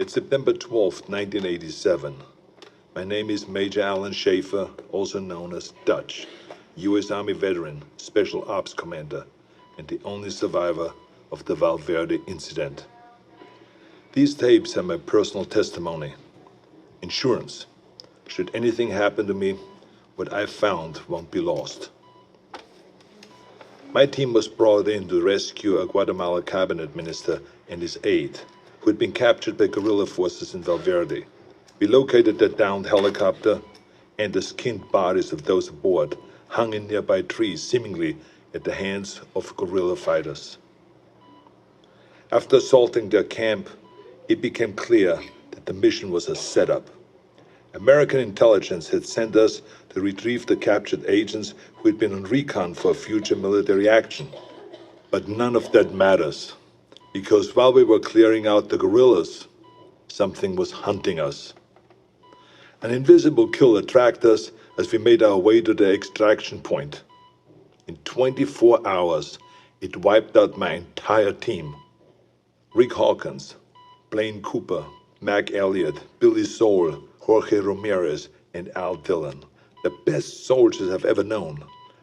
It's September 12th, 1987. My name is Major Alan Schaefer, also known as Dutch, U.S. Army veteran, Special Ops Commander, and the only survivor of the Valverde incident. These tapes are my personal testimony. Insurance. Should anything happen to me, what I've found won't be lost. My team was brought in to rescue a Guatemala cabinet minister and his aide, who had been captured by guerrilla forces in Valverde. We located the downed helicopter, and the skinned bodies of those aboard hung in nearby trees, seemingly at the hands of guerrilla fighters. After assaulting their camp, it became clear that the mission was a setup. American intelligence had sent us to retrieve the captured agents who had been on recon for future military action. But none of that matters, because while we were clearing out the guerrillas, something was hunting us. An invisible killer tracked us as we made our way to the extraction point. In 24 hours, it wiped out my entire team. Rick Hawkins, Blaine Cooper, Mac Elliott, Billy Soul, Jorge Ramirez, and Al Dillon, the best soldiers I've ever known.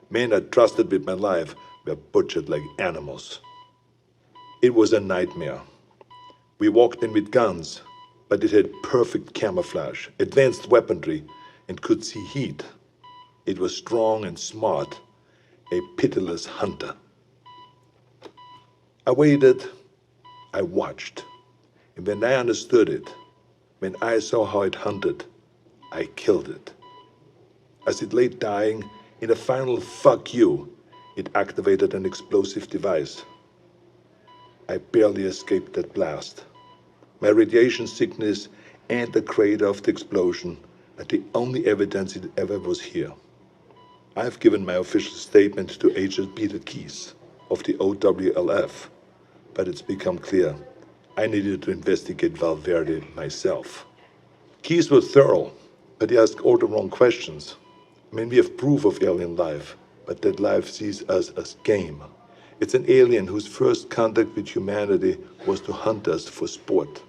Men I trusted with my life were butchered like animals. It was a nightmare. We walked in with guns, but it had perfect camouflage, advanced weaponry, and could see heat. It was strong and smart, a pitiless hunter. I waited, I watched, and when I understood it, when I saw how it hunted, I killed it. As it lay dying, in a final fuck you, it activated an explosive device. I barely escaped that blast. My radiation sickness and the crater of the explosion are the only evidence it ever was here. I've given my official statement to Agent Peter Keyes of the OWLF, but it's become clear I needed to investigate Valverde myself. Keyes was thorough, but he asked all the wrong questions. I mean, we have proof of alien life, but that life sees us as game. It's an alien whose first contact with humanity was to hunt us for sport.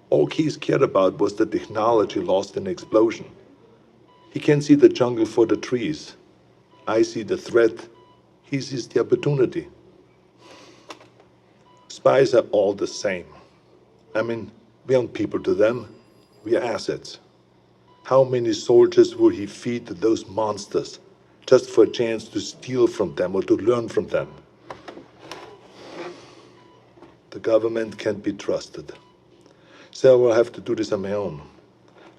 All Keyes cared about was the technology lost in the explosion. He can see the jungle for the trees. I see the threat. He sees the opportunity. Spies are all the same. I mean, we aren't people to them. We are assets. How many soldiers will he feed to those monsters just for a chance to steal from them or to learn from them? The government can't be trusted. So I will have to do this on my own.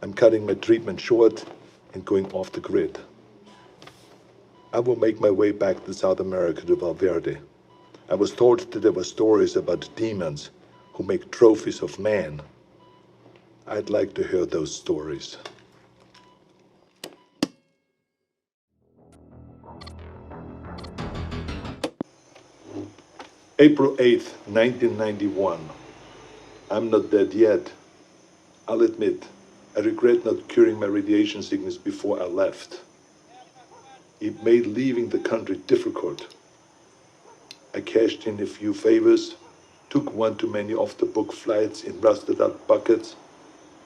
I'm cutting my treatment short and going off the grid. I will make my way back to South America to Valverde. I was told that there were stories about demons who make trophies of man. I'd like to hear those stories. April 8th, 1991. I'm not dead yet. I'll admit, I regret not curing my radiation sickness before I left. It made leaving the country difficult. I cashed in a few favors, took one too many off-the-book flights in rusted-out buckets,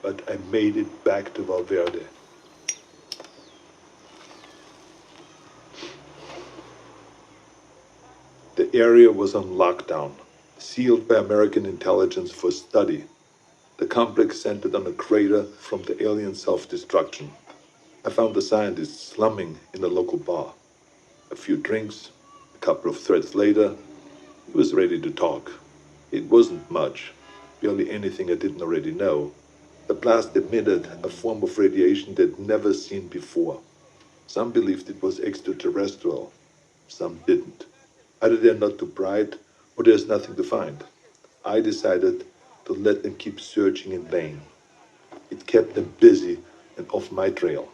but I made it back to Valverde. The area was on lockdown, sealed by American intelligence for study. The complex centered on a crater from the alien self-destruction. I found the scientist slumming in a local bar. A few drinks, a couple of threads later, he was ready to talk. It wasn't much, barely anything I didn't already know. The blast emitted a form of radiation they'd never seen before. Some believed it was extraterrestrial, some didn't. Either they're not too bright, or there's nothing to find. I decided to let them keep searching in vain. It kept them busy and off my trail.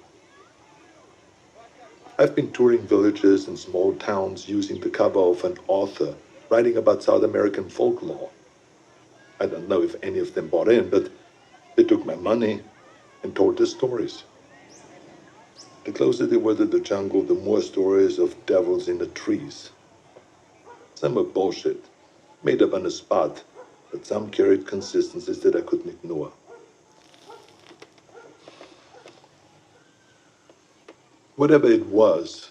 I've been touring villages and small towns using the cover of an author writing about South American folklore. I don't know if any of them bought in, but they took my money and told their stories. The closer they were to the jungle, the more stories of devils in the trees. Some were bullshit, made up on the spot, but some carried consistencies that I couldn't ignore. Whatever it was,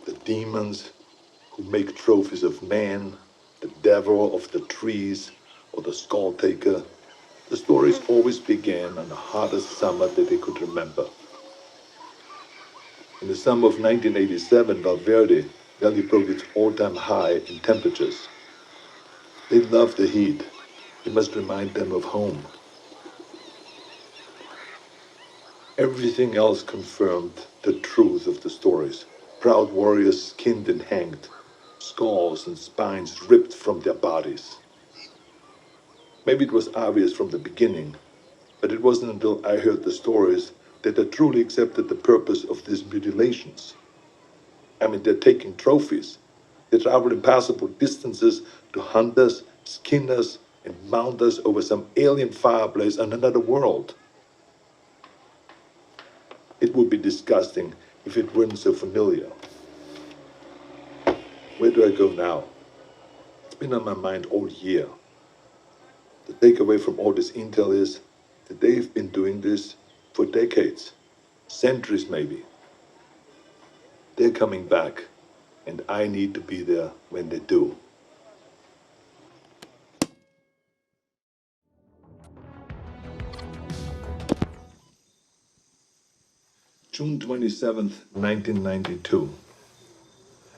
the demons who make trophies of man, the devil of the trees, or the skull taker, the stories always began on the hottest summer that they could remember. In the summer of 1987, Valverde nearly broke its all-time high in temperatures. They love the heat. It must remind them of home. Everything else confirmed the truth of the stories. Proud warriors skinned and hanged, skulls and spines ripped from their bodies. Maybe it was obvious from the beginning, but it wasn't until I heard the stories that I truly accepted the purpose of these mutilations. I mean, they're taking trophies. They travel impassable distances to hunt us, skin us, and mount us over some alien fireplace on another world. It would be disgusting if it weren't so familiar. Where do I go now? It's been on my mind all year. The takeaway from all this intel is that they've been doing this for decades, centuries maybe. They're coming back, and I need to be there when they do. June 27th, 1992.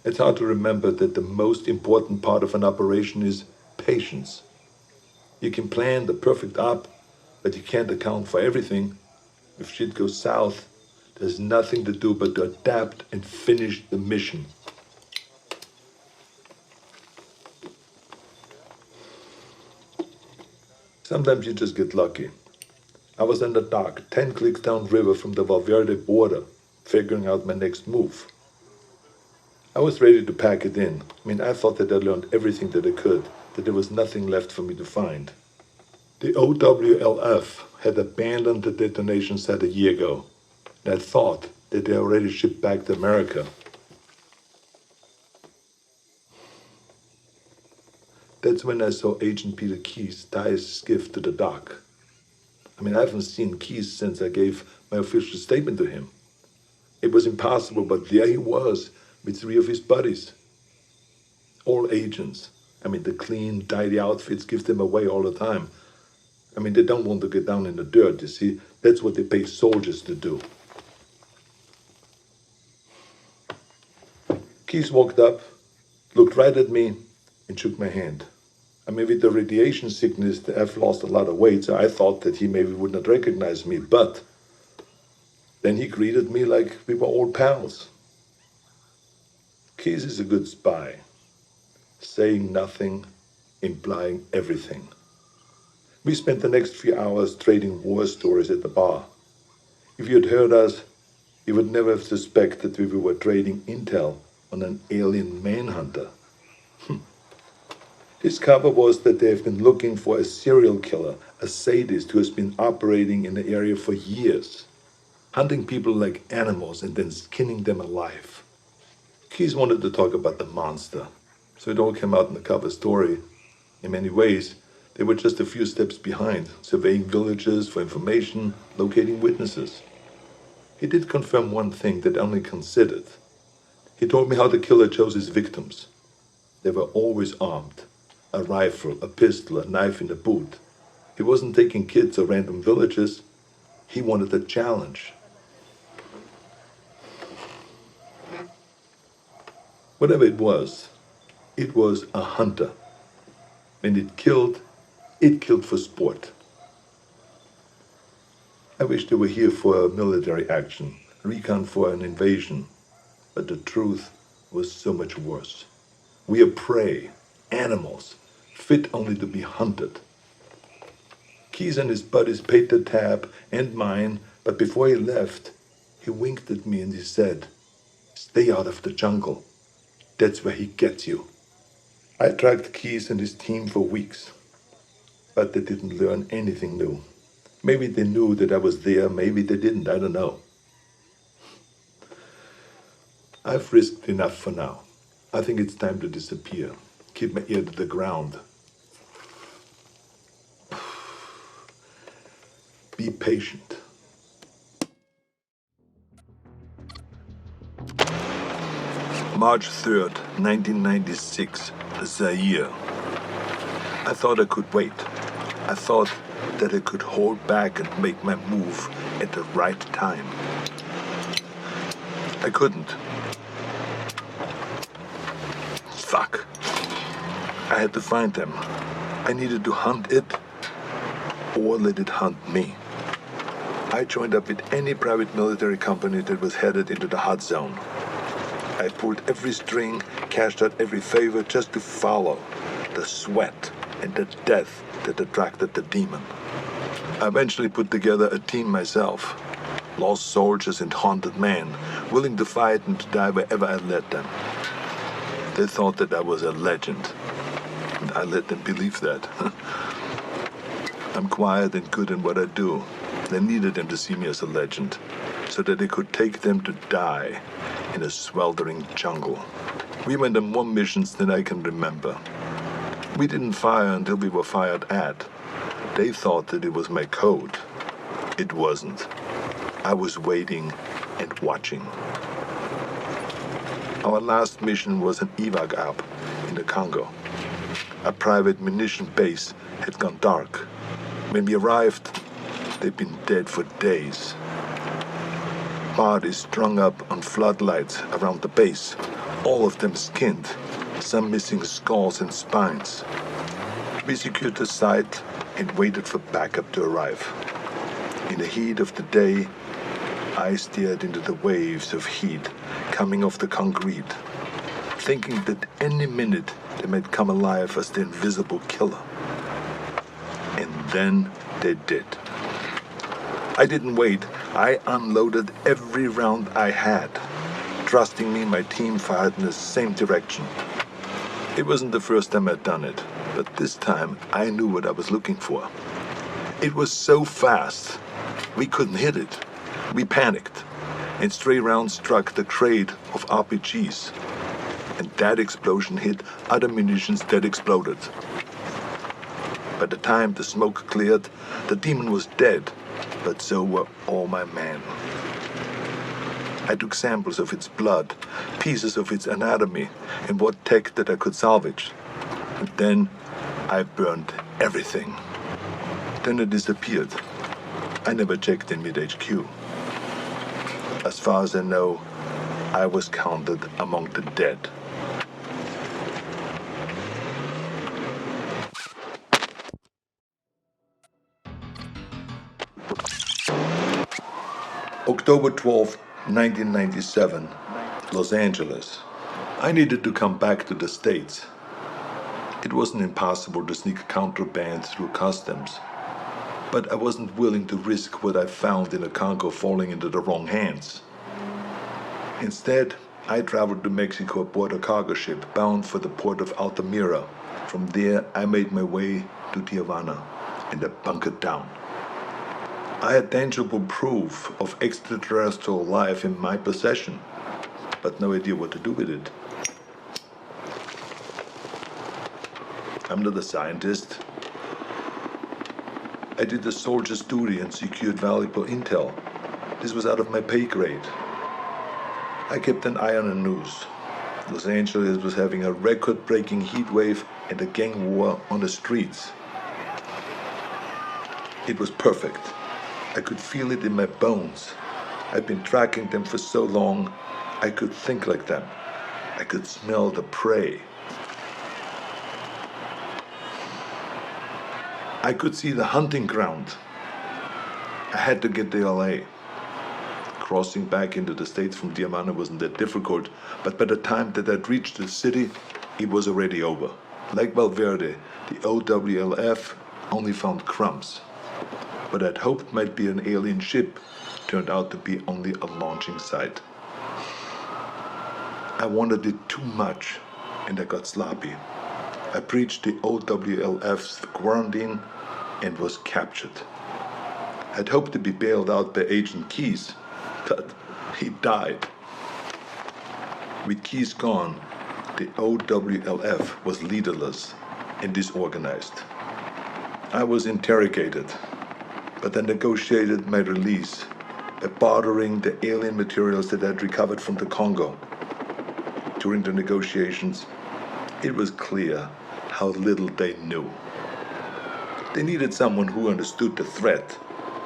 It's hard to remember that the most important part of an operation is patience. You can plan the perfect op, but you can't account for everything. If shit goes south, there's nothing to do but to adapt and finish the mission. Sometimes you just get lucky. I was in the dock, 10 clicks downriver from the Valverde border, figuring out my next move. I was ready to pack it in. I thought that I learned everything that I could, that there was nothing left for me to find. The OWLF had abandoned the detonation site a year ago, and I thought that they already shipped back to America. That's when I saw Agent Peter Keyes tie his skiff to the dock. I haven't seen Keyes since I gave my official statement to him. It was impossible, but there he was, with 3 of his buddies. All agents. The clean, tidy outfits give them away all the time. They don't want to get down in the dirt, you see. That's what they pay soldiers to do. Keyes walked up, looked right at me, and shook my hand. With the radiation sickness, I've lost a lot of weight, so I thought that he maybe would not recognize me, but then he greeted me like we were old pals. Keyes is a good spy, saying nothing, implying everything. We spent the next few hours trading war stories at the bar. If you had heard us, you would never have suspected we were trading intel on an alien manhunter. His cover was that they have been looking for a serial killer, a sadist who has been operating in the area for years, hunting people like animals and then skinning them alive. Keyes wanted to talk about the monster, so it all came out in the cover story. In many ways, they were just a few steps behind, surveying villages for information, locating witnesses. He did confirm one thing that I only considered. He told me how the killer chose his victims. They were always armed. A rifle, a pistol, a knife in the boot. He wasn't taking kids or random villages. He wanted a challenge. Whatever it was a hunter. When it killed for sport. I wish they were here for a military action, recon for an invasion, but the truth was so much worse. We are prey, animals, fit only to be hunted. Keyes and his buddies paid the tab and mine, but before he left, he winked at me and he said, "Stay out of the jungle. That's where he gets you." I tracked Keyes and his team for weeks, but they didn't learn anything new. Maybe they knew that I was there, maybe they didn't, I don't know. I've risked enough for now. I think it's time to disappear. Keep my ear to the ground. Be patient. March 3rd, 1996, Zaire. I thought I could wait. I thought that I could hold back and make my move at the right time. I couldn't. Fuck. I had to find them. I needed to hunt it or let it hunt me. I joined up with any private military company that was headed into the hot zone. I pulled every string, cashed out every favor just to follow the sweat and the death that attracted the demon. I eventually put together a team myself. Lost soldiers and haunted men, willing to fight and to die wherever I led them. They thought that I was a legend, and I let them believe that. I'm quiet and good in what I do. They needed them to see me as a legend, so that they could take them to die in a sweltering jungle. We went on more missions than I can remember. We didn't fire until we were fired at. They thought that it was my code. It wasn't. I was waiting and watching. Our last mission was an evac up in the Congo. A private munition base had gone dark. When we arrived, they'd been dead for days. Bodies strung up on floodlights around the base, all of them skinned, some missing skulls and spines. We secured the site and waited for backup to arrive. In the heat of the day, I stared into the waves of heat coming off the concrete, thinking that any minute they might come alive as the invisible killer. And then they did. I didn't wait. I unloaded every round I had. Trusting me, my team fired in the same direction. It wasn't the first time I'd done it, but this time I knew what I was looking for. It was so fast, we couldn't hit it. We panicked, and stray rounds struck the crate of RPGs. And that explosion hit other munitions that exploded. By the time the smoke cleared, the demon was dead, but so were all my men. I took samples of its blood, pieces of its anatomy, and what tech that I could salvage. And then I burned everything. Then it disappeared. I never checked in mid-HQ. As far as I know, I was counted among the dead. October 12, 1997, Los Angeles. I needed to come back to the States. It wasn't impossible to sneak contraband through customs, but I wasn't willing to risk what I found in the Congo falling into the wrong hands. Instead, I traveled to Mexico aboard a cargo ship bound for the port of Altamira. From there, I made my way to Tijuana, and I bunkered down. I had tangible proof of extraterrestrial life in my possession, but no idea what to do with it. I'm not a scientist. I did a soldier's duty and secured valuable intel. This was out of my pay grade. I kept an eye on the news. Los Angeles was having a record-breaking heat wave and a gang war on the streets. It was perfect. I could feel it in my bones. I'd been tracking them for so long, I could think like them. I could smell the prey. I could see the hunting ground. I had to get to LA. Crossing back into the States from Tijuana wasn't that difficult, but by the time that I'd reached the city, it was already over. Like Valverde, the OWLF only found crumbs. What I'd hoped might be an alien ship turned out to be only a launching site. I wanted it too much, and I got sloppy. I breached the OWLF's quarantine and was captured. I'd hoped to be bailed out by Agent Keys, but he died. With Keys gone, the OWLF was leaderless and disorganized. I was interrogated. but I negotiated my release by bartering the alien materials that I'd recovered from the Congo. During the negotiations, it was clear how little they knew. They needed someone who understood the threat,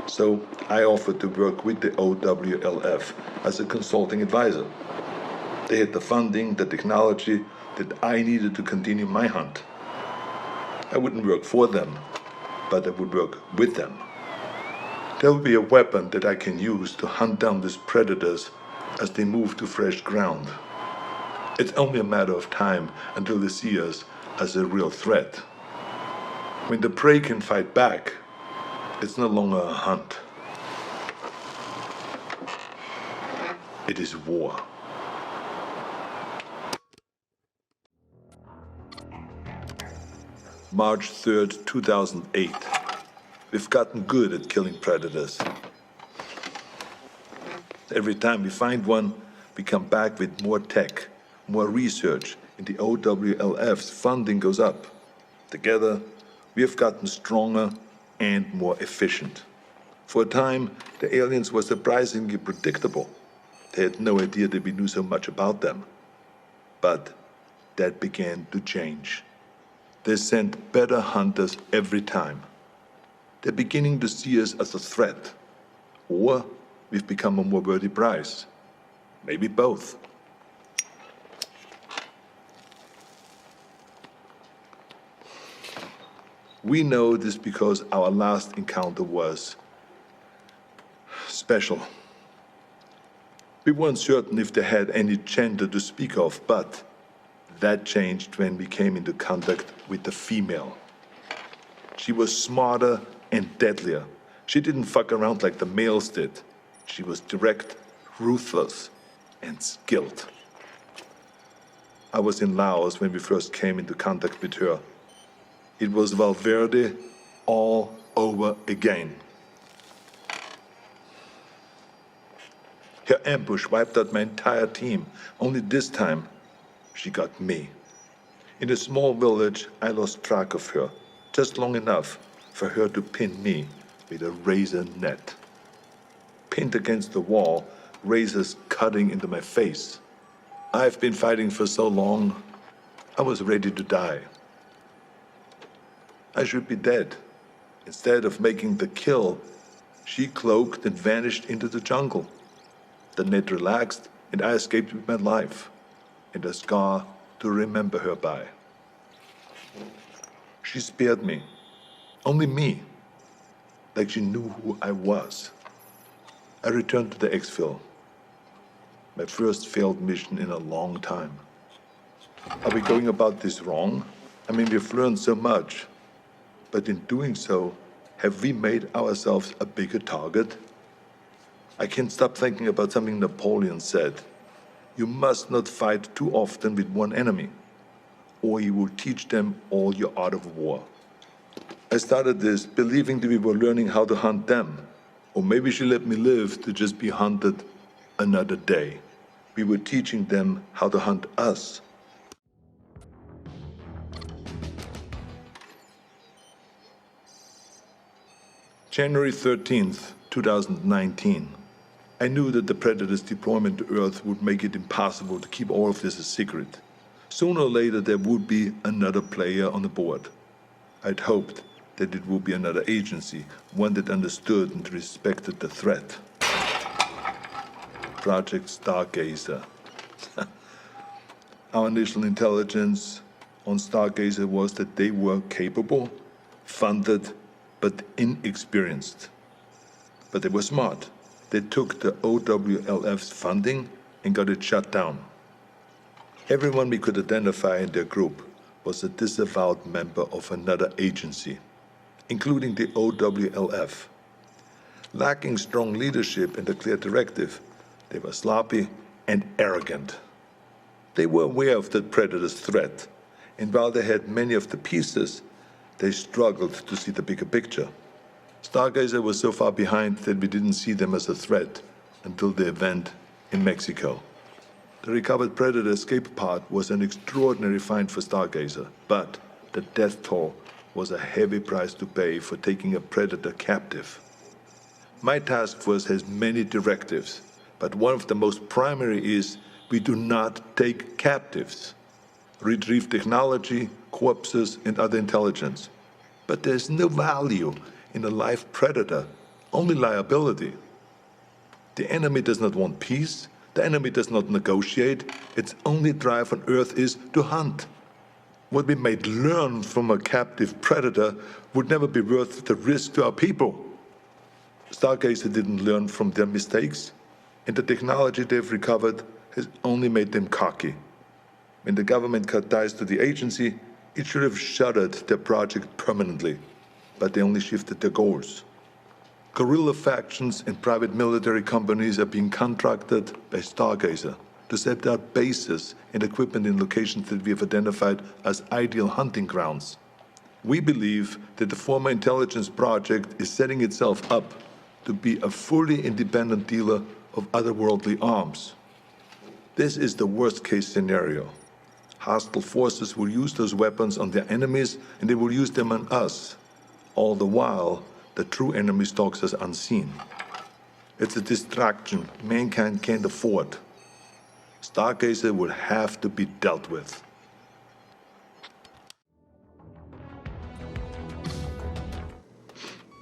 so I offered to work with the OWLF as a consulting advisor. They had the funding, the technology that I needed to continue my hunt. I wouldn't work for them, but I would work with them. There will be a weapon that I can use to hunt down these predators as they move to fresh ground. It's only a matter of time until they see us as a real threat. When the prey can fight back, it's no longer a hunt. It is war. March 3rd, 2008. We've gotten good at killing predators. Every time we find one, we come back with more tech, more research, and the OWLF's funding goes up. Together, we have gotten stronger and more efficient. For a time, the aliens were surprisingly predictable. They had no idea that we knew so much about them. But that began to change. They sent better hunters every time. They're beginning to see us as a threat. Or we've become a more worthy prize. Maybe both. We know this because our last encounter was special. We weren't certain if they had any gender to speak of, but that changed when we came into contact with the female. She was smarter and deadlier. She didn't fuck around like the males did. She was direct, ruthless, and skilled. I was in Laos when we first came into contact with her. It was Valverde all over again. Her ambush wiped out my entire team. Only this time, she got me. In a small village, I lost track of her, just long enough for her to pin me with a razor net. Pinned against the wall, razors cutting into my face. I've been fighting for so long, I was ready to die. I should be dead. Instead of making the kill, she cloaked and vanished into the jungle. The net relaxed, and I escaped with my life, and a scar to remember her by. She spared me. Only me. Like she knew who I was. I returned to the exfil. My first failed mission in a long time. Are we going about this wrong? I mean, we've learned so much. But in doing so, have we made ourselves a bigger target? I can't stop thinking about something Napoleon said. You must not fight too often with one enemy, or you will teach them all your art of war. I started this believing that we were learning how to hunt them, or maybe she let me live to just be hunted another day. We were teaching them how to hunt us. January 13th, 2019. I knew that the Predator's deployment to Earth would make it impossible to keep all of this a secret. Sooner or later, there would be another player on the board. I'd hoped that it would be another agency, one that understood and respected the threat. Project Stargazer. Our initial intelligence on Stargazer was that they were capable, funded, but inexperienced. But they were smart. They took the OWLF's funding and got it shut down. Everyone we could identify in their group was a disavowed member of another agency, including the OWLF. Lacking strong leadership and a clear directive, they were sloppy and arrogant. They were aware of the Predator's threat, and while they had many of the pieces, they struggled to see the bigger picture. Stargazer was so far behind that we didn't see them as a threat until the event in Mexico. The recovered Predator escape pod was an extraordinary find for Stargazer, but the death toll was a heavy price to pay for taking a Predator captive. My task force has many directives, but one of the most primary is we do not take captives. Retrieve technology, corpses, and other intelligence. But there's no value in a live predator, only liability. The enemy does not want peace, the enemy does not negotiate, its only drive on Earth is to hunt. What we might learn from a captive predator would never be worth the risk to our people. Stargazer didn't learn from their mistakes, and the technology they've recovered has only made them cocky. When the government cut ties to the agency, it should have shuttered their project permanently, but they only shifted their goals. Guerrilla factions and private military companies are being contracted by Stargazer to set up bases and equipment in locations that we have identified as ideal hunting grounds. We believe that the former intelligence project is setting itself up to be a fully independent dealer of otherworldly arms. This is the worst-case scenario. Hostile forces will use those weapons on their enemies, and they will use them on us. All the while, the true enemy stalks us unseen. It's a distraction mankind can't afford. Stargazer will have to be dealt with.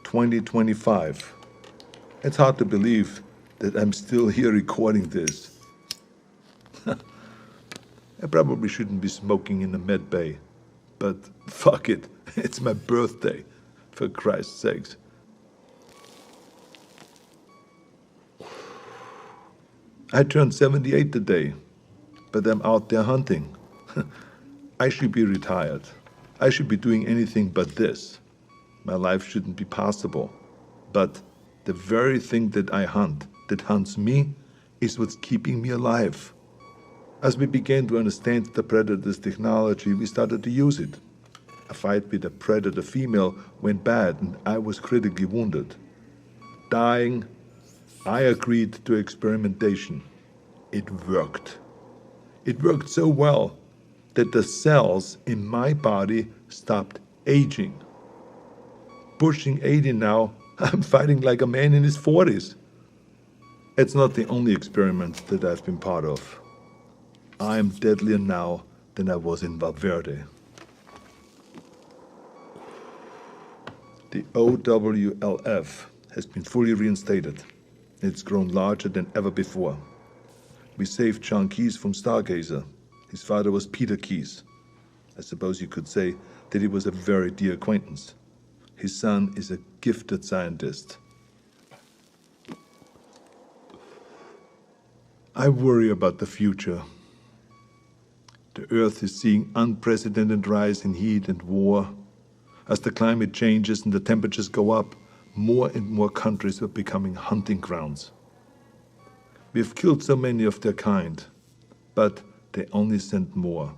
"2025. It's hard to believe that I'm still here recording this. I probably shouldn't be smoking in the med bay, but fuck it, it's my birthday, for Christ's sakes. I turned 78 today, but I'm out there hunting. I should be retired. I should be doing anything but this. My life shouldn't be possible. But the very thing that I hunt, that hunts me, is what's keeping me alive. As we began to understand the predator's technology, we started to use it. A fight with a predator female went bad and I was critically wounded. Dying, I agreed to experimentation. It worked. It worked so well that the cells in my body stopped aging. Pushing 80 now, I'm fighting like a man in his 40s. It's not the only experiment that I've been part of. I'm deadlier now than I was in Valverde. The OWLF has been fully reinstated. It's grown larger than ever before. We saved Shawn from Stargazer. His father was Peter Keyes. I suppose you could say that he was a very dear acquaintance. His son is a gifted scientist. I worry about the future. The Earth is seeing unprecedented rise in heat and war. As the climate changes and the temperatures go up, more and more countries are becoming hunting grounds. We have killed so many of their kind, but they only send more.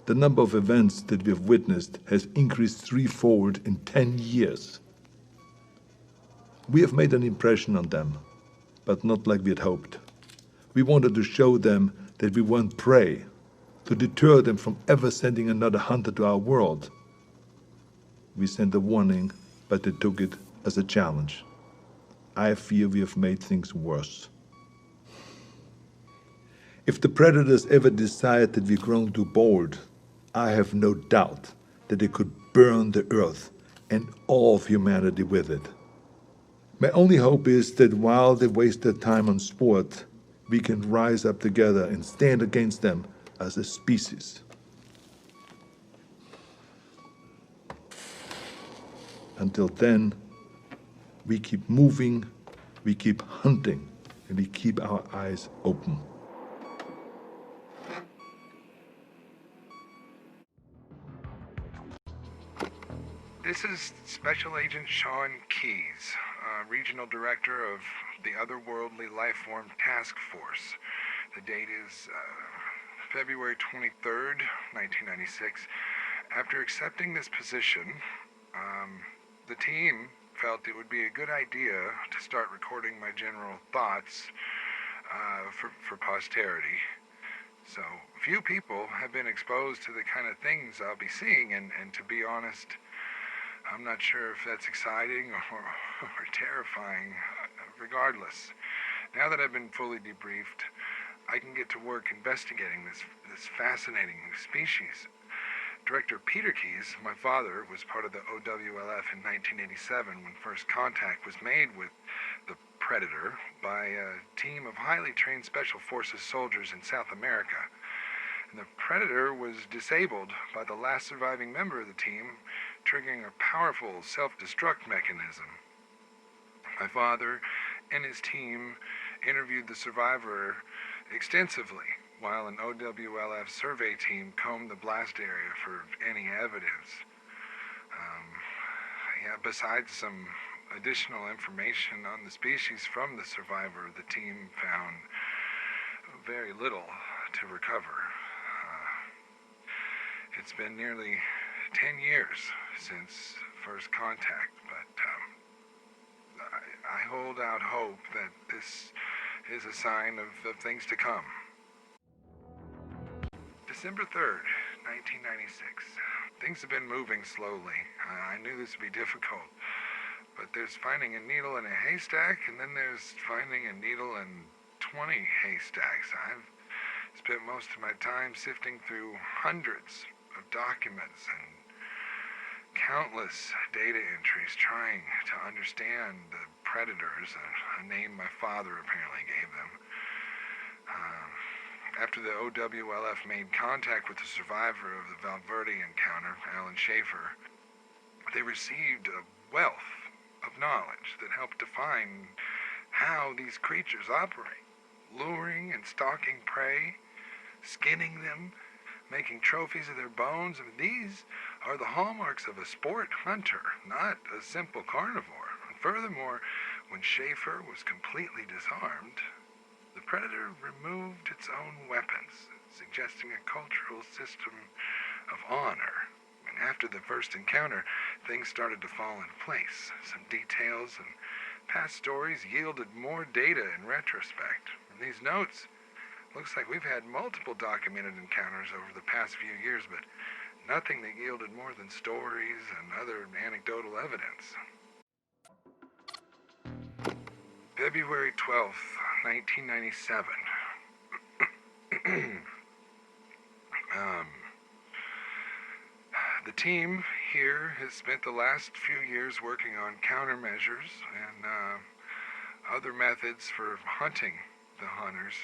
The number of events that we have witnessed has increased threefold in 10 years. We have made an impression on them, but not like we had hoped. We wanted to show them that we weren't prey, to deter them from ever sending another hunter to our world. We sent a warning, but they took it as a challenge. I fear we have made things worse. If the predators ever decide that we've grown too bold, I have no doubt that they could burn the Earth and all of humanity with it. My only hope is that while they waste their time on sport, we can rise up together and stand against them as a species. Until then, we keep moving, we keep hunting, and we keep our eyes open. This is Special Agent Shawn Keyes, Regional Director of the Otherworldly Lifeform Task Force. The date is February 23rd, 1996. After accepting this position, the team felt it would be a good idea to start recording my general thoughts for posterity. So, few people have been exposed to the kind of things I'll be seeing, and to be honest, I'm not sure if that's exciting or terrifying. regardless, now that I've been fully debriefed, I can get to work investigating this fascinating new species. Director Peter Keyes, my father, was part of the OWLF in 1987 when first contact was made with the Predator by a team of highly trained Special Forces soldiers in South America. And the Predator was disabled by the last surviving member of the team, triggering a powerful self-destruct mechanism. My father and his team interviewed the survivor extensively, while an OWLF survey team combed the blast area for any evidence. Besides some additional information on the species from the survivor, the team found very little to recover. It's been nearly 10 years since first contact, but I hold out hope that this is a sign of things to come. December 3rd, 1996. Things have been moving slowly. I knew this would be difficult, but there's finding a needle in a haystack, and then there's finding a needle in 20 haystacks. I've spent most of my time sifting through hundreds of documents and countless data entries trying to understand the predators, a name my father apparently gave them. After the OWLF made contact with the survivor of the Valverde encounter, Alan Schaefer, they received a wealth of knowledge that helped define how these creatures operate, luring and stalking prey, skinning them, making trophies of their bones. I mean, these are the hallmarks of a sport hunter, not a simple carnivore. And furthermore, when Schaefer was completely disarmed, the Predator removed its own weapons, suggesting a cultural system of honor. And after the first encounter, things started to fall into place. Some details and past stories yielded more data in retrospect. And these notes, looks like we've had multiple documented encounters over the past few years, but nothing that yielded more than stories and other anecdotal evidence. February 12th, 1997. The team here has spent the last few years working on countermeasures and other methods for hunting the hunters.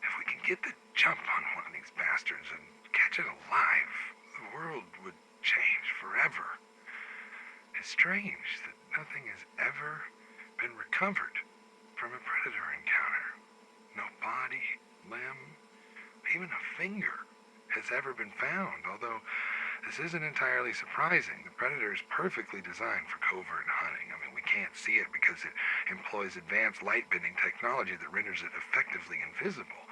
If we can get the jump on one of these bastards and catch it alive, the world would change forever. It's strange that nothing has ever been recovered from a predator encounter. No body, limb, even a finger has ever been found, although this isn't entirely surprising. The predator is perfectly designed for covert hunting. I mean, we can't see it because it employs advanced light-bending technology that renders it effectively invisible.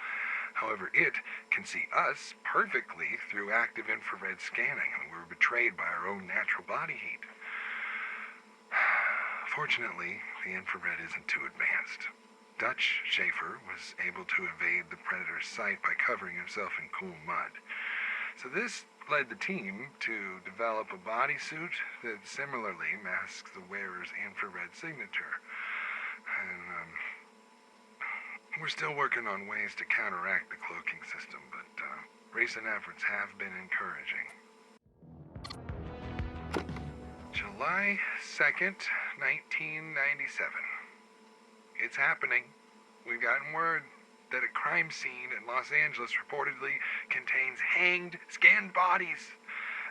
However, it can see us perfectly through active infrared scanning. I mean, we're betrayed by our own natural body heat. Fortunately, the infrared isn't too advanced. Dutch Schaefer was able to evade the predator's sight by covering himself in cool mud. So this led the team to develop a bodysuit that similarly masks the wearer's infrared signature. And we're still working on ways to counteract the cloaking system, but recent efforts have been encouraging. July 2nd, 1997. It's happening. We've gotten word that a crime scene in Los Angeles reportedly contains hanged, skinned bodies.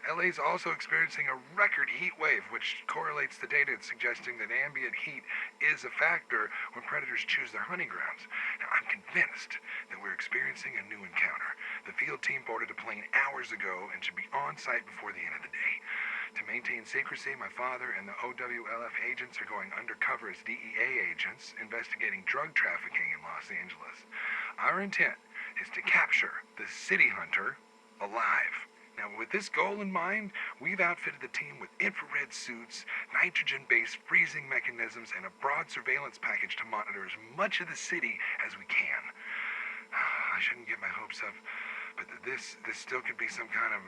LA's also experiencing a record heat wave, which correlates the data suggesting that ambient heat is a factor when predators choose their hunting grounds. Now, I'm convinced that we're experiencing a new encounter. The field team boarded a plane hours ago and should be on site before the end of the day. To maintain secrecy, my father and the OWLF agents are going undercover as DEA agents investigating drug trafficking in Los Angeles. Our intent is to capture the city hunter alive. Now, with this goal in mind, we've outfitted the team with infrared suits, nitrogen-based freezing mechanisms, and a broad surveillance package to monitor as much of the city as we can. I shouldn't get my hopes up, But this still could be some kind of,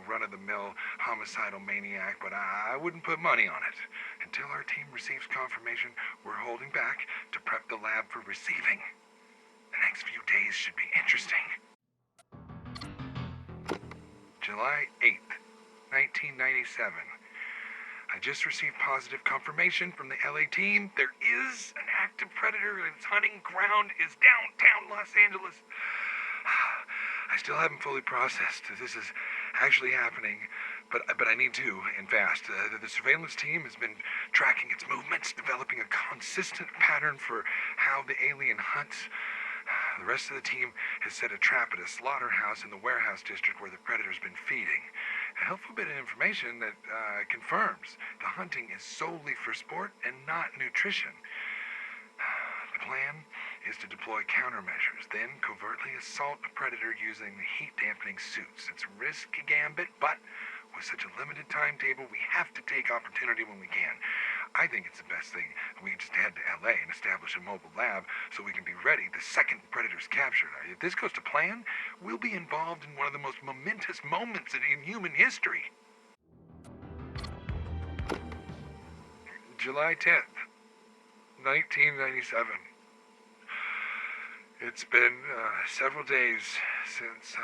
run-of-the-mill homicidal maniac, but I wouldn't put money on it. Until our team receives confirmation, we're holding back to prep the lab for receiving. The next few days should be interesting. July 8th, 1997. I just received positive confirmation from the LA team. There is an active predator and its hunting ground is downtown Los Angeles. I still haven't fully processed that this is actually happening, but I need to, and fast. The surveillance team has been tracking its movements, developing a consistent pattern for how the alien hunts. The rest of the team has set a trap at a slaughterhouse in the warehouse district where the predator's been feeding. A helpful bit of information that confirms the hunting is solely for sport and not nutrition. The plan is to deploy countermeasures, then covertly assault a predator using the heat-dampening suits. It's a risky gambit, but with such a limited timetable, we have to take opportunity when we can. I think it's the best thing we just head to LA and establish a mobile lab so we can be ready the second the predator's captured. If this goes to plan, we'll be involved in one of the most momentous moments in human history. July 10th, 1997. It's been several days since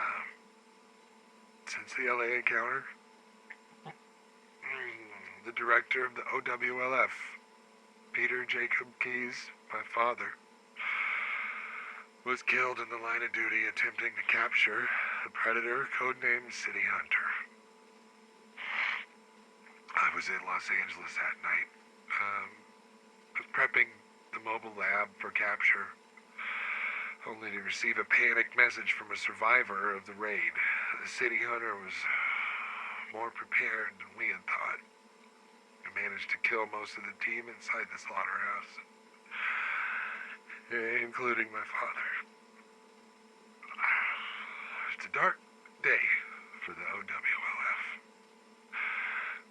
the LA encounter. The director of the OWLF, Peter Jacob Keyes, my father, was killed in the line of duty attempting to capture the predator codenamed City Hunter. I was in Los Angeles that night. I was prepping the mobile lab for capture, only to receive a panicked message from a survivor of the raid. The City Hunter was more prepared than we had thought. He managed to kill most of the team inside the slaughterhouse, including my father. It's a dark day for the OWLF.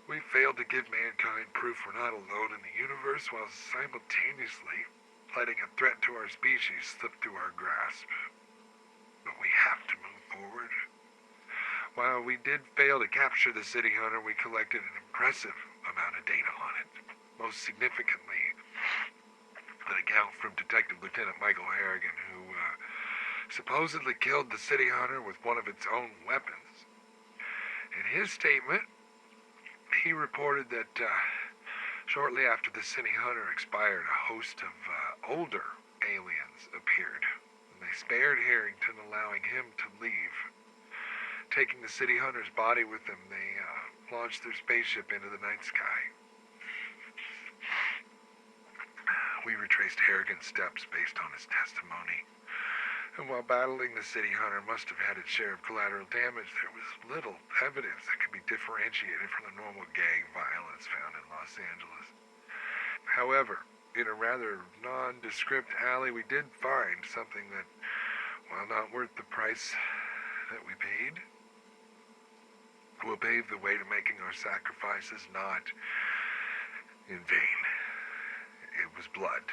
We failed to give mankind proof we're not alone in the universe while simultaneously letting a threat to our species slip through our grasp. But we have to move forward. While we did fail to capture the City Hunter, we collected an impressive amount of data on it. Most significantly, an account from Detective Lieutenant Michael Harrigan, who supposedly killed the City Hunter with one of its own weapons. In his statement, he reported that shortly after the City Hunter expired, a host of older aliens appeared. And they spared Harrington, allowing him to leave. Taking the City Hunter's body with them, they launched their spaceship into the night sky. We retraced Harrigan's steps based on his testimony. And while battling the City Hunter must have had its share of collateral damage, there was little evidence that could be differentiated from the normal gang violence found in Los Angeles. However, in a rather nondescript alley, we did find something that, while not worth the price that we paid, will pave the way to making our sacrifices not in vain. It was blood.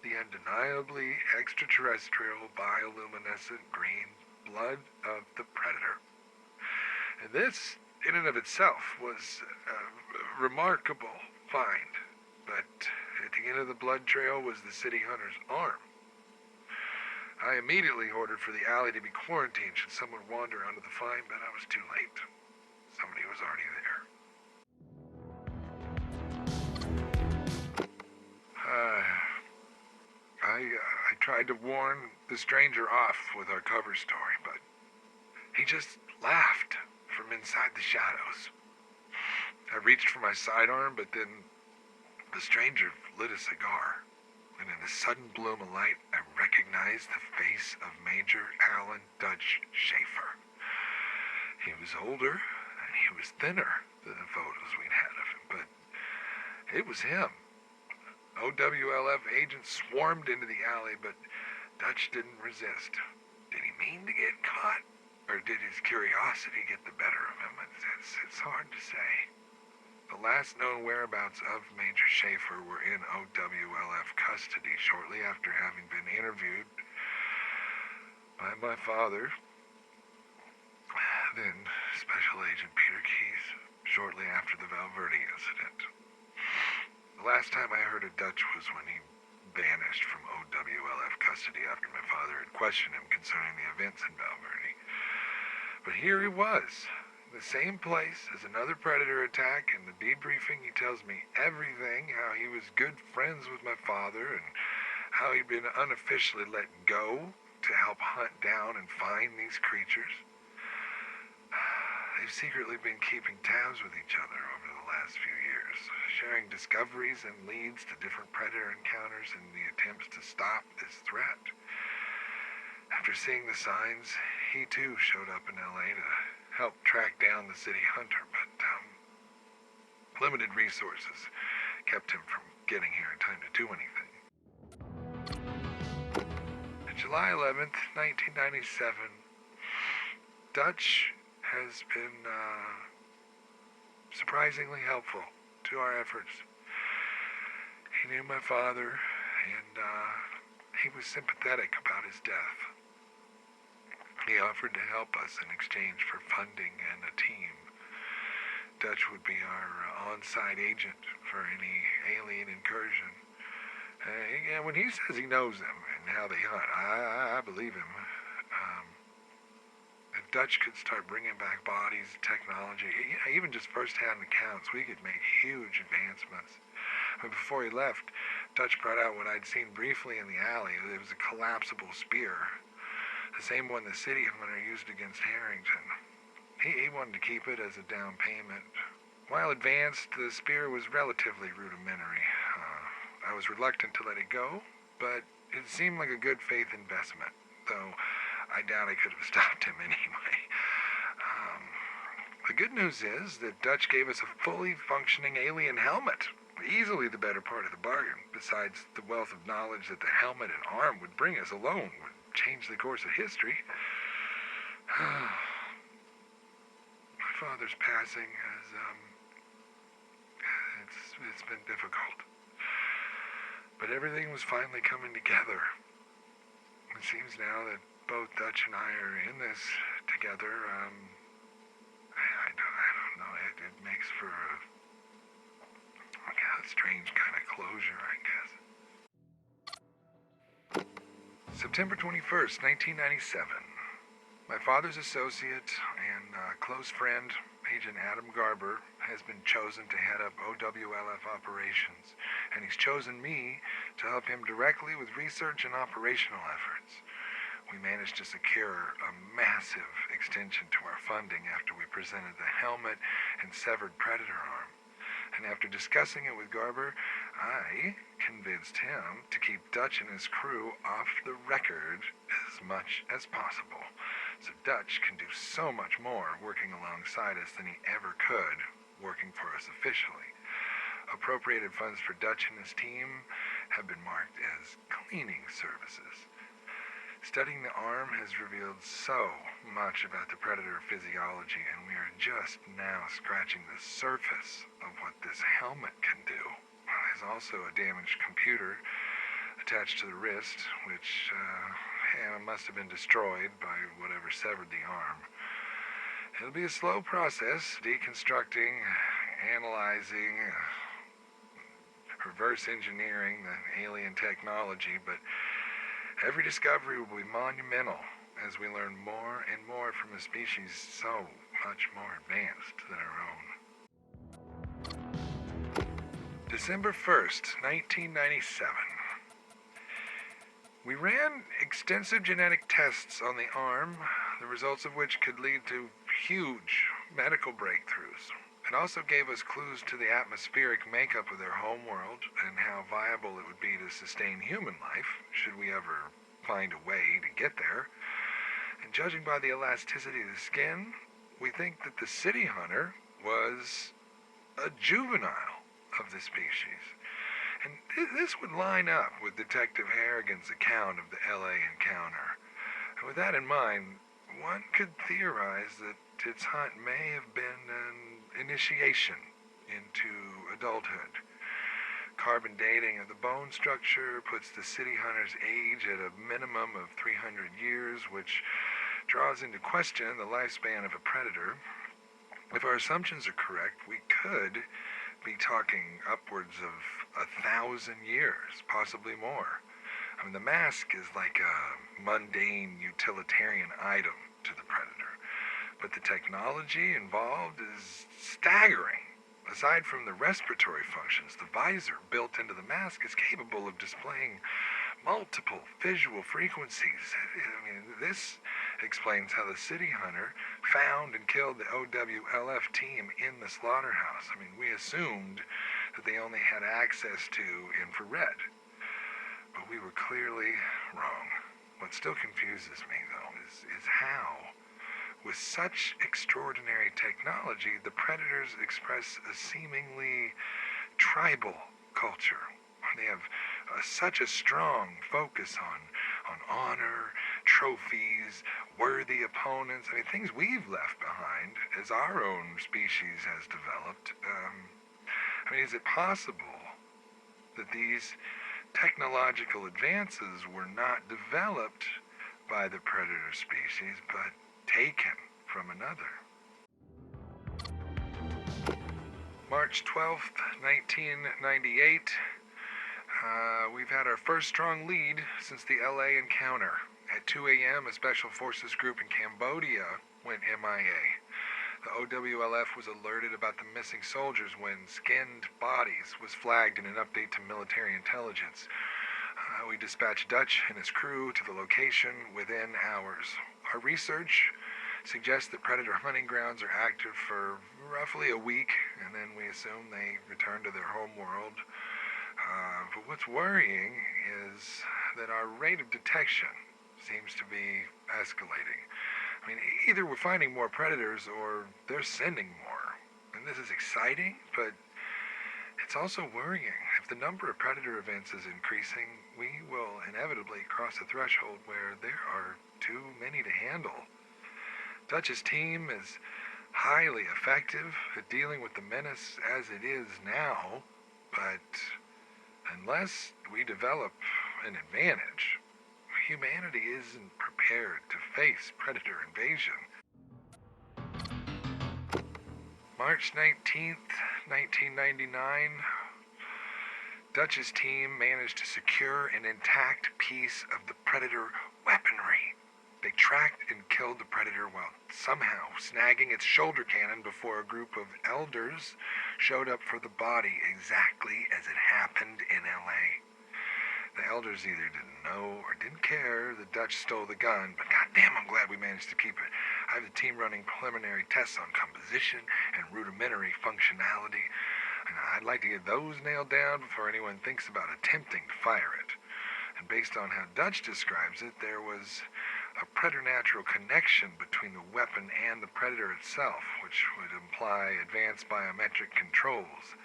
The undeniably extraterrestrial bioluminescent green blood of the predator. And this, in and of itself, was a remarkable find. But at the end of the blood trail was the City Hunter's arm. I immediately ordered for the alley to be quarantined should someone wander onto the find, but I was too late. Somebody was already there. I tried to warn the stranger off with our cover story, but he just laughed from inside the shadows. I reached for my sidearm, but then the stranger lit a cigar, and in the sudden bloom of light, I recognized the face of Major Alan Dutch Schaefer. He was older, and he was thinner than the photos we'd had of him, but it was him. OWLF agents swarmed into the alley, but Dutch didn't resist. Did he mean to get caught? Or did his curiosity get the better of him? It's hard to say. The last known whereabouts of Major Schaefer were in OWLF custody shortly after having been interviewed by my father Then, Special Agent Peter Keyes, shortly after the Valverde incident. The last time I heard of Dutch was when he vanished from OWLF custody after my father had questioned him concerning the events in Valverde. But here he was, in the same place as another predator attack. In the debriefing, he tells me everything, how he was good friends with my father and how he'd been unofficially let go to help hunt down and find these creatures. They've secretly been keeping tabs with each other over the last few years, sharing discoveries and leads to different predator encounters in the attempts to stop this threat. After seeing the signs, he too showed up in LA to help track down the city hunter, but limited resources kept him from getting here in time to do anything. On July 11th, 1997, Dutch has been surprisingly helpful to our efforts. He knew my father, and he was sympathetic about his death. He offered to help us in exchange for funding and a team. Dutch would be our on-site agent for any alien incursion. And when he says he knows them and how they hunt, I believe him. If Dutch could start bringing back bodies, technology, even just first-hand accounts, we could make huge advancements. But before he left, Dutch brought out what I'd seen briefly in the alley. It was a collapsible spear, the same one the city hunter used against Harrington. He wanted to keep it as a down payment. While advanced, the spear was relatively rudimentary. I was reluctant to let it go, but it seemed like a good faith investment, though I doubt I could have stopped him anyway. The good news is that Dutch gave us a fully functioning alien helmet. Easily the better part of the bargain, besides the wealth of knowledge that the helmet and arm would bring us alone would change the course of history. My father's passing has, it's been difficult. But everything was finally coming together. It seems now that both Dutch and I are in this together. I don't know. It makes for a strange kind of closure, I guess. September 21st, 1997. My father's associate and close friend, Agent Adam Garber, has been chosen to head up OWLF operations, and he's chosen me to help him directly with research and operational efforts. We managed to secure a massive extension to our funding after we presented the helmet and severed predator arm. And after discussing it with Garber, I convinced him to keep Dutch and his crew off the record as much as possible, so Dutch can do so much more working alongside us than he ever could working for us officially. Appropriated funds for Dutch and his team have been marked as cleaning services. Studying the arm has revealed so much about the predator physiology, and we are just now scratching the surface of what this helmet can do. There's also a damaged computer attached to the wrist, which must have been destroyed by whatever severed the arm. It'll be a slow process, deconstructing, analyzing, reverse engineering the alien technology, but every discovery will be monumental as we learn more and more from a species so much more advanced than our own. December 1st, 1997. We ran extensive genetic tests on the arm, the results of which could lead to huge medical breakthroughs. It also gave us clues to the atmospheric makeup of their homeworld and how viable it would be to sustain human life, should we ever find a way to get there. And judging by the elasticity of the skin, we think that the city hunter was a juvenile of the species. And this would line up with Detective Harrigan's account of the LA encounter. And with that in mind, one could theorize that its hunt may have been an initiation into adulthood. Carbon dating of the bone structure puts the city hunter's age at a minimum of 300 years, which draws into question the lifespan of a predator. If our assumptions are correct, we could be talking upwards of 1,000 years, possibly more. I mean, the mask is like a mundane utilitarian item to the predator, but the technology involved is staggering. Aside from the respiratory functions, the visor built into the mask is capable of displaying multiple visual frequencies. I mean, this explains how the city hunter found and killed the OWLF team in the slaughterhouse. I mean, we assumed that they only had access to infrared, but we were clearly wrong. What still confuses me, though, is how, with such extraordinary technology, the predators express a seemingly tribal culture. They have such a strong focus on honor, trophies, worthy opponents. I mean, things we've left behind as our own species has developed. I mean, is it possible that these technological advances were not developed by the predator species, but taken from another? March 12th, 1998. We've had our first strong lead since the LA encounter. At 2 a.m., a Special Forces group in Cambodia went MIA. The OWLF was alerted about the missing soldiers when skinned bodies was flagged in an update to military intelligence. We dispatched Dutch and his crew to the location within hours. Our research suggests that predator hunting grounds are active for roughly a week, and then we assume they return to their home world. But what's worrying is that our rate of detection seems to be escalating. I mean, either we're finding more predators or they're sending more. And this is exciting, but it's also worrying. If the number of predator events is increasing, we will inevitably cross a threshold where there are too many to handle. Dutch's team is highly effective at dealing with the menace as it is now, but unless we develop an advantage, humanity isn't prepared to face predator invasion. March 19th, 1999, Dutch's team managed to secure an intact piece of the predator weaponry. They tracked and killed the predator while somehow snagging its shoulder cannon before a group of elders showed up for the body exactly as it happened in LA. The elders either didn't know or didn't care that Dutch stole the gun, but goddamn, I'm glad we managed to keep it. I have the team running preliminary tests on composition and rudimentary functionality, and I'd like to get those nailed down before anyone thinks about attempting to fire it. And based on how Dutch describes it, there was a preternatural connection between the weapon and the predator itself, which would imply advanced biometric controls.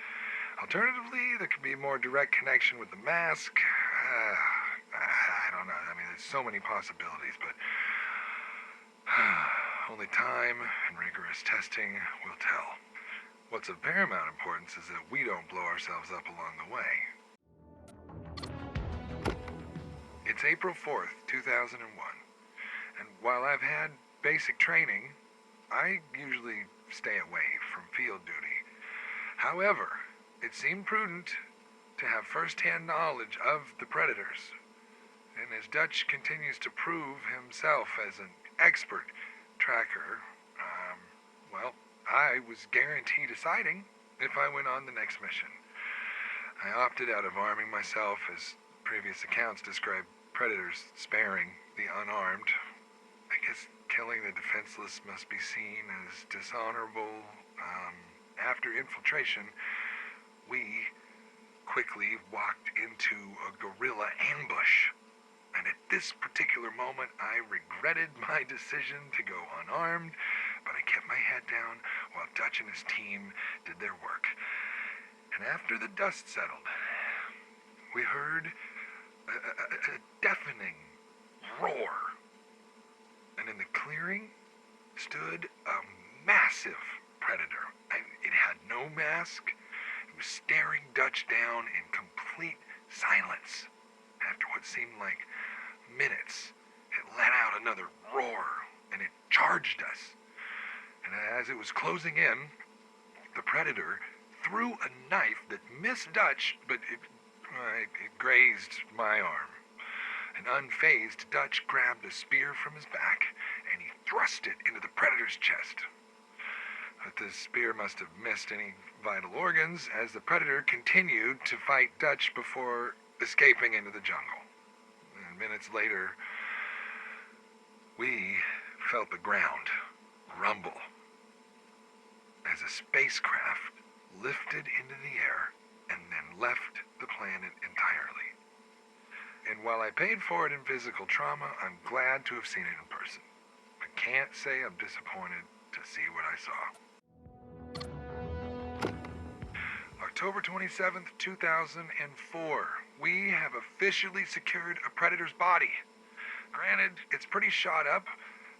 Alternatively, there could be more direct connection with the mask. I don't know. I mean, there's so many possibilities, but only time and rigorous testing will tell. What's of paramount importance is that we don't blow ourselves up along the way. It's April 4th, 2001, and while I've had basic training, I usually stay away from field duty. However, it seemed prudent to have first-hand knowledge of the predators. And as Dutch continues to prove himself as an expert tracker, I was guaranteed a sighting if I went on the next mission. I opted out of arming myself, as previous accounts describe predators sparing the unarmed. I guess killing the defenseless must be seen as dishonorable. After infiltration, we quickly walked into a guerrilla ambush. And at this particular moment, I regretted my decision to go unarmed, but I kept my head down while Dutch and his team did their work. And after the dust settled, we heard a deafening roar. And in the clearing stood a massive predator. It had no mask. It was staring Dutch down in complete silence. After what seemed like minutes, it let out another roar. and it charged us. And as it was closing in, the predator threw a knife that missed Dutch, but it grazed my arm. An unfazed Dutch grabbed a spear from his back, and he thrust it into the predator's chest. But the spear must have missed any vital organs, as the predator continued to fight Dutch before escaping into the jungle. And minutes later, we felt the ground rumble as a spacecraft lifted into the air and then left the planet entirely. And while I paid for it in physical trauma, I'm glad to have seen it in person. I can't say I'm disappointed to see what I saw. October 27th, 2004. We have officially secured a predator's body. Granted, it's pretty shot up,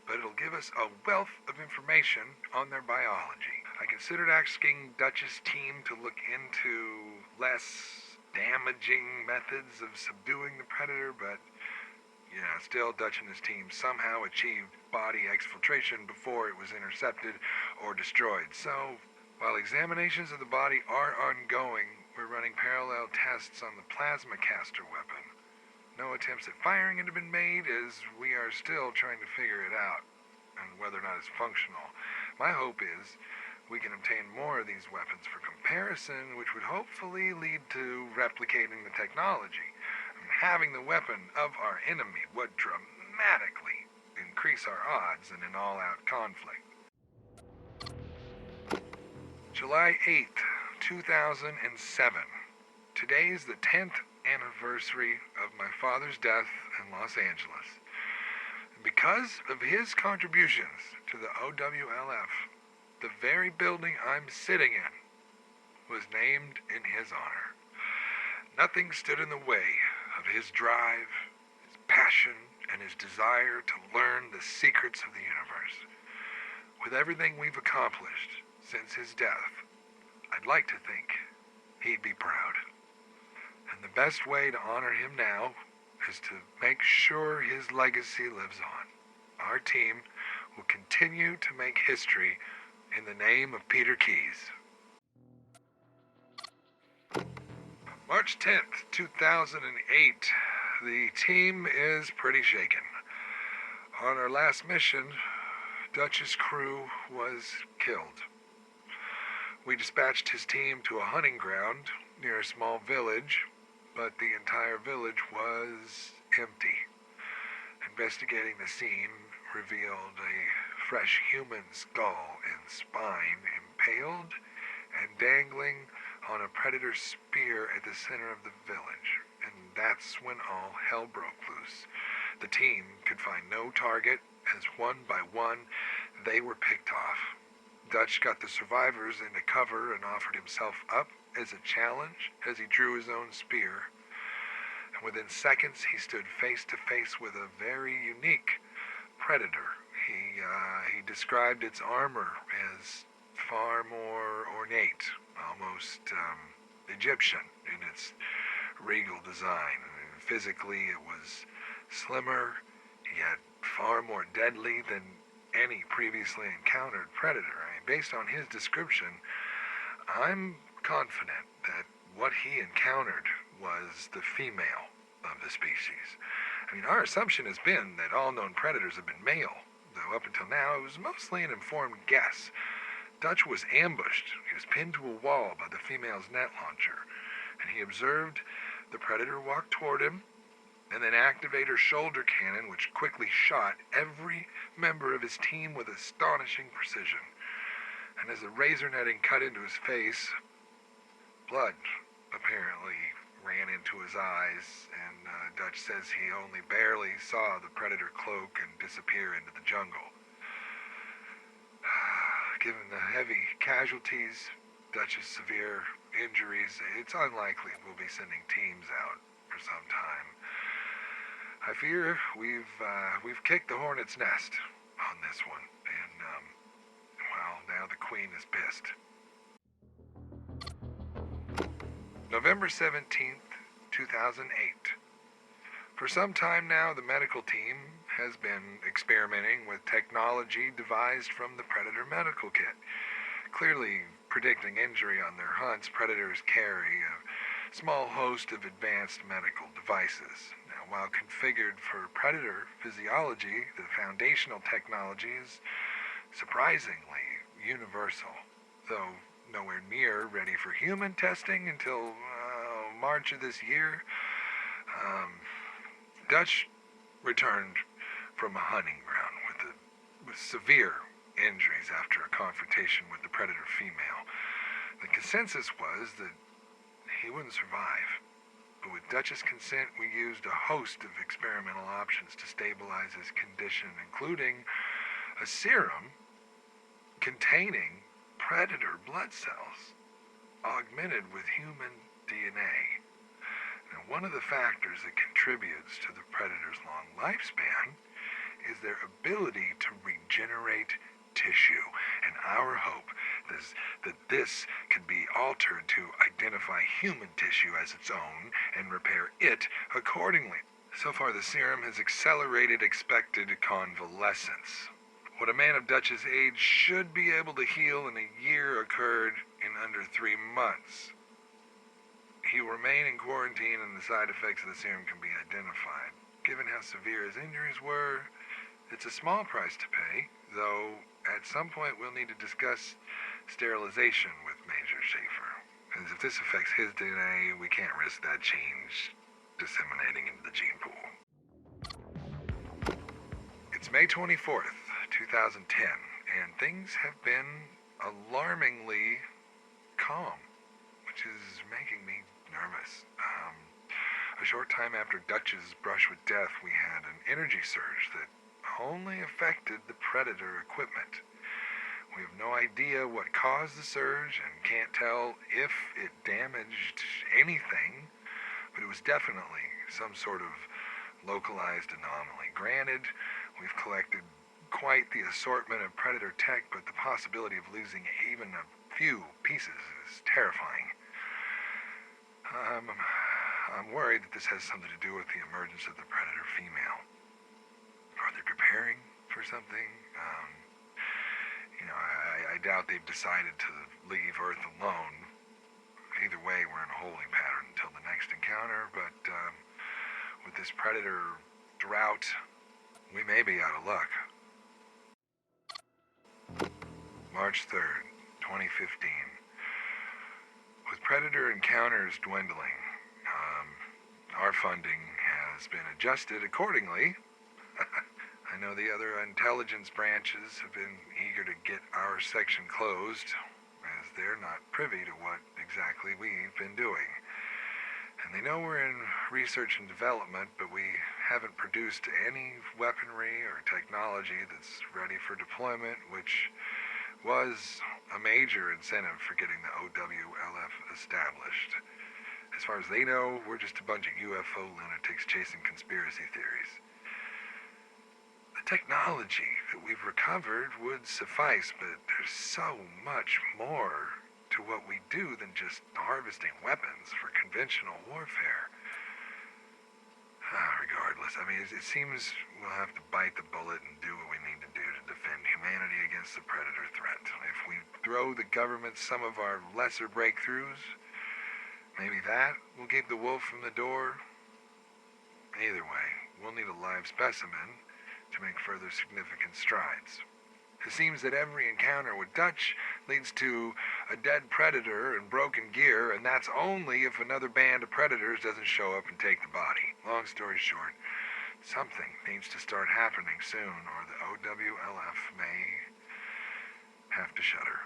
but it'll give us a wealth of information on their biology. I considered asking Dutch's team to look into less damaging methods of subduing the predator, but, still Dutch and his team somehow achieved body exfiltration before it was intercepted or destroyed. So, while examinations of the body are ongoing, we're running parallel tests on the plasma caster weapon. No attempts at firing have been made, as we are still trying to figure it out, and whether or not it's functional. My hope is we can obtain more of these weapons for comparison, which would hopefully lead to replicating the technology. Having the weapon of our enemy would dramatically increase our odds in an all-out conflict. July 8th, 2007. Today's the 10th anniversary of my father's death in Los Angeles. Because of his contributions to the OWLF, the very building I'm sitting in was named in his honor. Nothing stood in the way of his drive, his passion, and his desire to learn the secrets of the universe. With everything we've accomplished since his death, I'd like to think he'd be proud. And the best way to honor him now is to make sure his legacy lives on. Our team will continue to make history in the name of Peter Keyes. March 10th, 2008. The team is pretty shaken. On our last mission, Dutch's crew was killed. We dispatched his team to a hunting ground near a small village, but the entire village was empty. Investigating the scene revealed a fresh human skull and spine impaled and dangling on a predator's spear at the center of the village. And that's when all hell broke loose. The team could find no target, as one by one they were picked off. Dutch got the survivors into cover and offered himself up as a challenge as he drew his own spear. And within seconds, he stood face to face with a very unique predator. He described its armor as far more ornate, almost Egyptian in its regal design. Physically, it was slimmer, yet far more deadly than any previously encountered predator. Based on his description, I'm confident that what he encountered was the female of the species. Our assumption has been that all known predators have been male, though up until now it was mostly an informed guess. Dutch was ambushed. He was pinned to a wall by the female's net launcher, and he observed the predator walk toward him and then activate her shoulder cannon, which quickly shot every member of his team with astonishing precision. And as the razor netting cut into his face, blood apparently ran into his eyes, and Dutch says he only barely saw the predator cloak and disappear into the jungle. Given the heavy casualties, Dutch's severe injuries, it's unlikely we'll be sending teams out for some time. I fear we've kicked the hornet's nest on this one, and now the queen is pissed. November 17th, 2008. For some time now, the medical team has been experimenting with technology devised from the Predator medical kit. Clearly predicting injury on their hunts, predators carry a small host of advanced medical devices. Now, while configured for predator physiology, the foundational technology is surprisingly universal, though nowhere near ready for human testing until March of this year. Dutch returned from a hunting ground with severe injuries after a confrontation with the predator female. The consensus was that he wouldn't survive, but with Dutch's consent, we used a host of experimental options to stabilize his condition, including a serum containing predator blood cells augmented with human DNA. Now, one of the factors that contributes to the predator's long lifespan is their ability to regenerate tissue, and our hope is that this can be altered to identify human tissue as its own and repair it accordingly. So far, the serum has accelerated expected convalescence. What a man of Dutch's age should be able to heal in a year occurred in under 3 months. He will remain in quarantine and the side effects of the serum can be identified. Given how severe his injuries were, it's a small price to pay, though at some point we'll need to discuss sterilization with Major Schaefer. As if this affects his DNA, we can't risk that change disseminating into the gene pool. It's May 24th, 2010, and things have been alarmingly calm, which is making me nervous. A short time after Dutch's brush with death, we had an energy surge that only affected the predator equipment. We have no idea what caused the surge and can't tell if it damaged anything, but it was definitely some sort of localized anomaly. Granted, we've collected quite the assortment of predator tech, but the possibility of losing even a few pieces is terrifying. I'm worried that this has something to do with the emergence of the predator female. Are they preparing for something? I doubt they've decided to leave Earth alone. Either way, we're in a holding pattern until the next encounter, but with this predator drought, we may be out of luck. March 3rd, 2015. With predator encounters dwindling, our funding has been adjusted accordingly. I know the other intelligence branches have been eager to get our section closed, as they're not privy to what exactly we've been doing. And they know we're in research and development, but we haven't produced any weaponry or technology that's ready for deployment, which was a major incentive for getting the OWLF established. As far as they know, we're just a bunch of UFO lunatics chasing conspiracy theories. The technology that we've recovered would suffice, but there's so much more to what we do than just harvesting weapons for conventional warfare. Regardless, it seems we'll have to bite the bullet and do what we need to do to defend humanity against the predator threat. If we throw the government some of our lesser breakthroughs, maybe that will keep the wolf from the door. Either way, we'll need a live specimen to make further significant strides. It seems that every encounter with Dutch leads to a dead predator and broken gear, and that's only if another band of predators doesn't show up and take the body. Long story short, something needs to start happening soon, or the OWLF may have to shudder.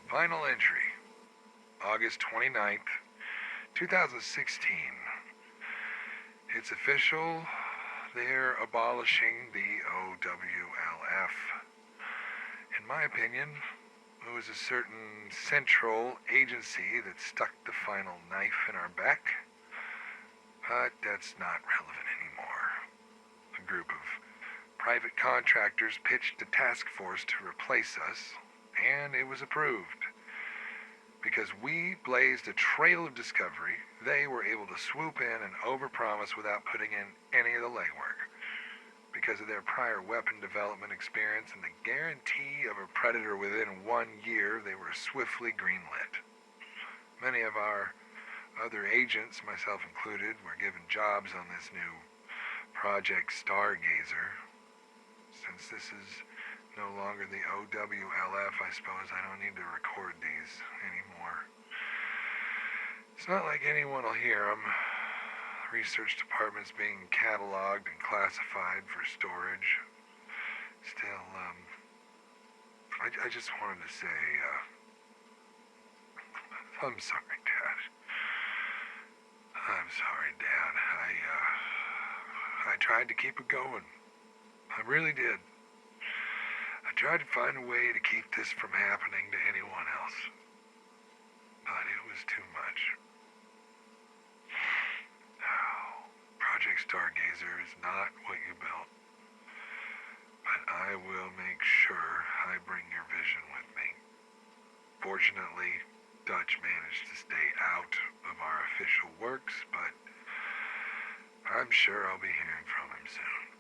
Final entry, August 29th, 2016. It's official. They're abolishing the OWLF. In my opinion, it was a certain central agency that stuck the final knife in our back. But that's not relevant anymore. A group of private contractors pitched a task force to replace us, and it was approved. Because we blazed a trail of discovery, they were able to swoop in and overpromise without putting in any of the legwork. Because of their prior weapon development experience and the guarantee of a predator within 1 year, they were swiftly greenlit. Many of our other agents, myself included, were given jobs on this new Project Stargazer. Since this is no longer the OWLF, I suppose I don't need to record these anymore. It's not like anyone will hear them. The research department's being cataloged and classified for storage. Still, I just wanted to say, I'm sorry, Dad. I'm sorry, Dad. I tried to keep it going. I really did. I tried to find a way to keep this from happening to anyone else. But it was too much. Project Stargazer is not what you built. But I will make sure I bring your vision with me. Fortunately, Dutch managed to stay out of our official works, but I'm sure I'll be hearing from him soon.